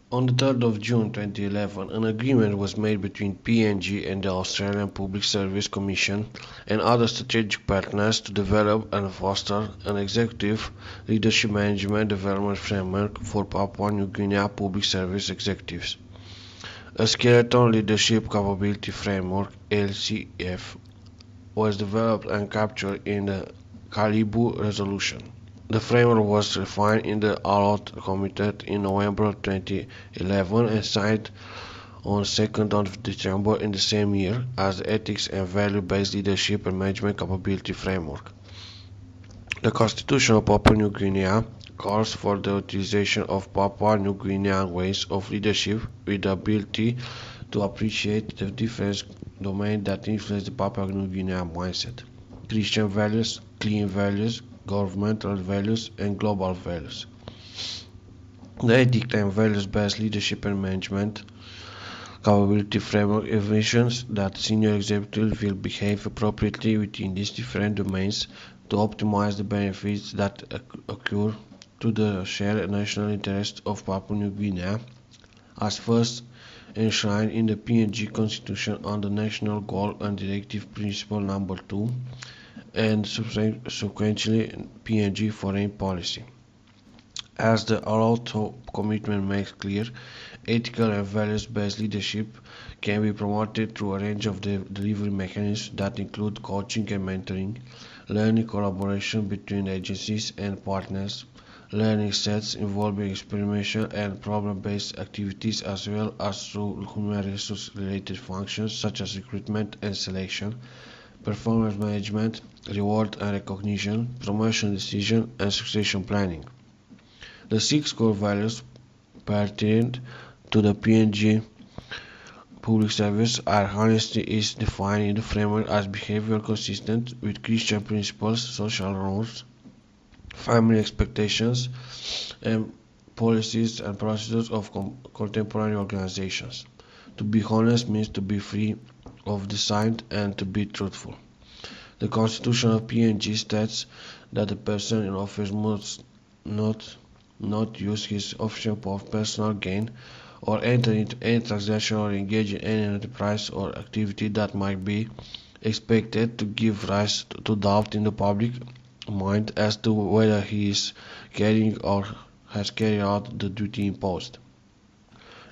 On the 3rd of June 2011, an agreement was made between PNG and the Australian Public Service Commission and other strategic partners to develop and foster an executive leadership management development framework for Papua New Guinea public service executives. A skeleton leadership capability framework (LCF) was developed and captured in the Caribou Resolution. The framework was refined in the Alot Committee in November 2011 and signed on 2nd of December in the same year as the Ethics and Value-Based Leadership and Management Capability Framework. The Constitution of Papua New Guinea calls for the utilization of Papua New Guinean ways of leadership with the ability to appreciate the different domains that influence the Papua New Guinean mindset: Christian values, clean values, governmental values, and global values. The Ethics and Values-Based Leadership and Management Capability Framework envisions that senior executives will behave appropriately within these different domains to optimize the benefits that occur to the shared national interests of Papua New Guinea, as first enshrined in the PNG Constitution under National Goal and Directive Principle No. 2, and subsequently PNG Foreign Policy. As the Alot commitment makes clear, ethical and values-based leadership can be promoted through a range of delivery mechanisms that include coaching and mentoring, learning collaboration between agencies and partners, learning sets involving experimentation and problem-based activities, as well as through human resource-related functions such as recruitment and selection, performance management, reward and recognition, promotion decision, and succession planning. The 6 core values pertinent to the PNG public service are: honesty is defined in the framework as behavior consistent with Christian principles, social norms, family expectations, and policies and procedures of contemporary organizations. To be honest means to be free of deceit and to be truthful. The Constitution of PNG states that the person in office must not use his official for personal gain, or enter into any transaction or engage in any enterprise or activity that might be expected to give rise to doubt in the public mind as to whether he is carrying or has carried out the duty imposed.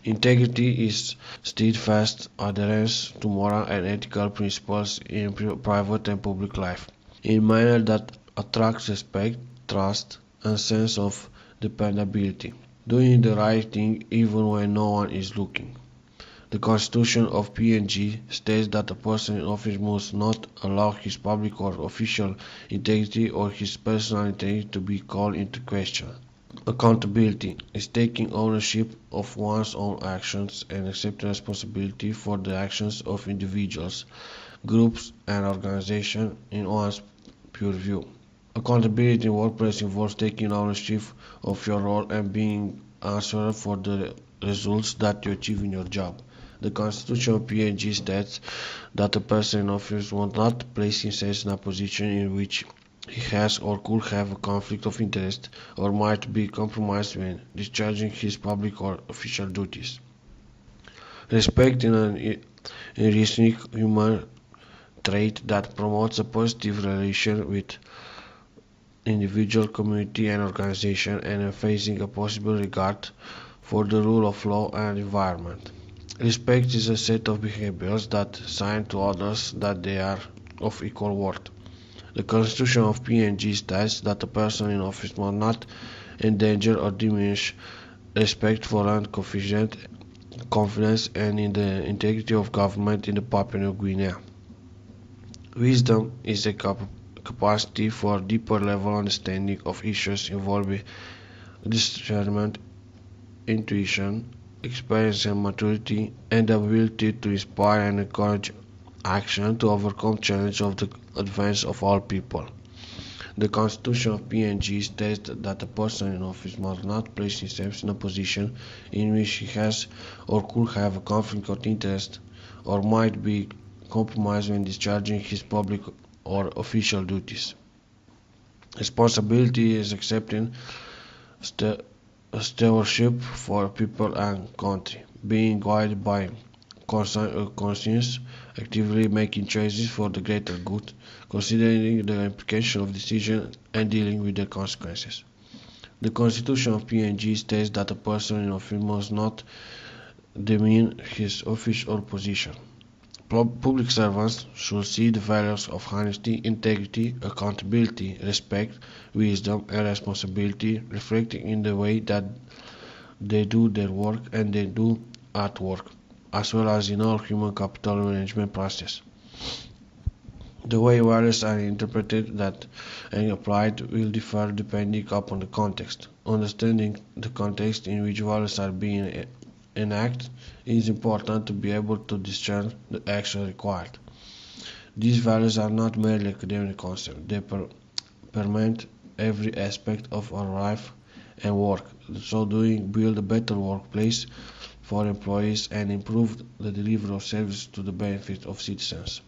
Integrity is steadfast adherence to moral and ethical principles in private and public life, in a manner that attracts respect, trust, and sense of dependability. Doing the right thing even when no one is looking. The Constitution of PNG states that a person in office must not allow his public or official integrity or his personal integrity to be called into question. Accountability is taking ownership of one's own actions and accepting responsibility for the actions of individuals, groups, and organizations in one's purview. Accountability in workplace involves taking ownership of your role and being answerable for the results that you achieve in your job. The Constitution of PNG states that a person in office must not place himself in a position in which he has or could have a conflict of interest or might be compromised when discharging his public or official duties. Respect is an intrinsic human trait that promotes a positive relation with individual, community, and organization, and emphasizing a possible regard for the rule of law and environment. Respect is a set of behaviors that sign to others that they are of equal worth. The Constitution of PNG states that a person in office must not endanger or diminish respect for and confidence and in the integrity of government in the Papua New Guinea. Wisdom is a capacity for deeper level understanding of issues involving discernment, intuition, experience and maturity, and the ability to inspire and encourage action to overcome challenges of the advance of all people. The Constitution of PNG states that a person in office must not place himself in a position in which he has or could have a conflict of interest or might be compromised when discharging his public or official duties. Responsibility is accepting stewardship for people and country, being guided by conscience, actively making choices for the greater good, considering the implications of decisions and dealing with their consequences. The Constitution of PNG states that a person in office must not demean his office or position. Public servants should see the values of honesty, integrity, accountability, respect, wisdom, and responsibility reflecting in the way that they do their work and they do at work, as well as in all human capital management processes. The way values are interpreted that and applied will differ depending upon the context. Understanding the context in which values are being enacted is important to be able to discern the action required. These values are not merely academic concepts, they permeate every aspect of our life and work. So doing build a better workplace for employees and improve the delivery of services to the benefit of citizens.